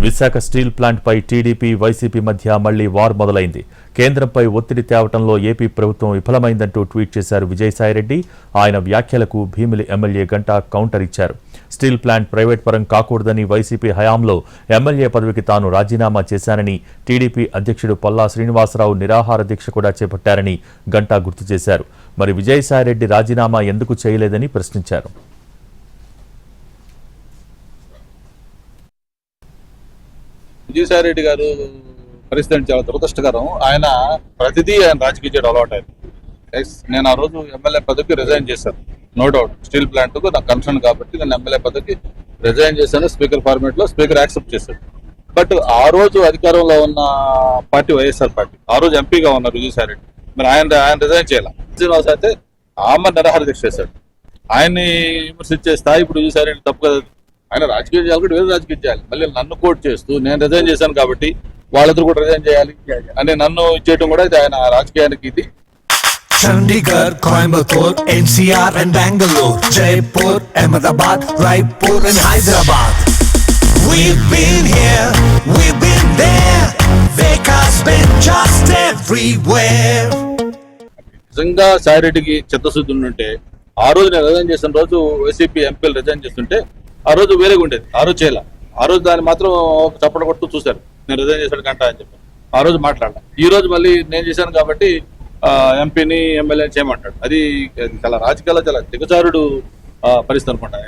Visakha steel ప్లాంట్పై TDP YCP మధ్య మళ్లీ war మొదలైంది. కేంద్రంపై ఒత్తిడి తేవటంలో ఏపీ ప్రభుత్వం విఫలమైందంటూ ట్వీట్ చేశారు విజయసాయిరెడ్డి. ఆయన వ్యాఖ్యలకు భీమిలి ఎమ్మెల్యే గంటా కౌంటర్ ఇచ్చారు. స్టీల్ ప్లాంట్ ప్రైవేట్ పరం కాకూడదని వైసీపీ హయాంలో ఎమ్మెల్యే పదవికి తాను రాజీనామా చేశానని, టీడీపీ అధ్యక్షుడు పల్లా శ్రీనివాసరావు నిరాహార దీక్ష కూడా చేపట్టారని గంటా గుర్తు చేశారు. మరి విజయసాయిరెడ్డి రాజీనామా ఎందుకు చేయలేదని ప్రశ్నించారు. విజయసాయిరెడ్డి గారు పరిస్థితి చాలా దురదృష్టకరం. ఆయన ప్రతిదీ రాజకీయ చేయడం అలవాటైంది. నేను ఆ రోజు ఎమ్మెల్యే పదవికి రిజైన్ చేశాను. నో డౌట్ స్టీల్ ప్లాంట్ నాకు కన్సర్న్ కాబట్టి నేను ఎమ్మెల్యే పదవికి రిజైన్ చేశాను. స్పీకర్ ఫార్మేట్ లో స్పీకర్ యాక్సెప్ట్ చేశాడు. బట్ ఆ రోజు అధికారంలో ఉన్న పార్టీ వైఎస్ఆర్ పార్టీ, ఆ రోజు ఎంపీగా ఉన్నారు విజయసాయిరెడ్డి. మరి ఆయన రిజైన్ చేయాలి. శ్రీనివాస్ అయితే ఆమె నిరాహార దీక్ష చేశాడు. ఆయన్ని విమర్శించే స్థాయి ఇప్పుడు విజయసాయిరెడ్డి తప్పు కదా. ఆయన రాజకీయం చేయాలి, వేరే రాజకీయం చేయాలి. మళ్ళీ నన్ను కోట్ చేస్తూ నేను రిజైన్ చేశాను కాబట్టి వాళ్ళిద్దరు కూడా రిజైన్ చేయాలి అని నన్ను ఇచ్చేయడం కూడా ఇది ఆయన రాజకీయానికి ఇది. Chandigarh, Coimbatore, NCR and Bangalore, Jaipur, Ahmedabad, Raipur and Hyderabad. We've been here, we've been there. Vekas been just everywhere. నిజంగా సాయిరెడ్డికి చిత్తశుద్ధి ఉంటే ఆ రోజు నేను రిజైన్ చేసిన రోజు వైసీపీ ఎంపీలు రిజైన్ చేస్తుంటే ఆ రోజు వేరేగా ఉండేది. ఆ రోజు చేయాల. ఆ రోజు దాన్ని మాత్రం చప్పట కొడుతూ చూశారు. నేను రిజైన్ చేశాడు గంట అని చెప్పి ఆ రోజు మాట్లాడాలి. ఈ రోజు మళ్ళీ నేను చేశాను కాబట్టి ఎంపీని ఎమ్మెల్యేని చేయమంటాడు. అది చాలా రాజకీయాల్లో చాలా దిగజారుడు పరిస్థితి అనుకుంటా.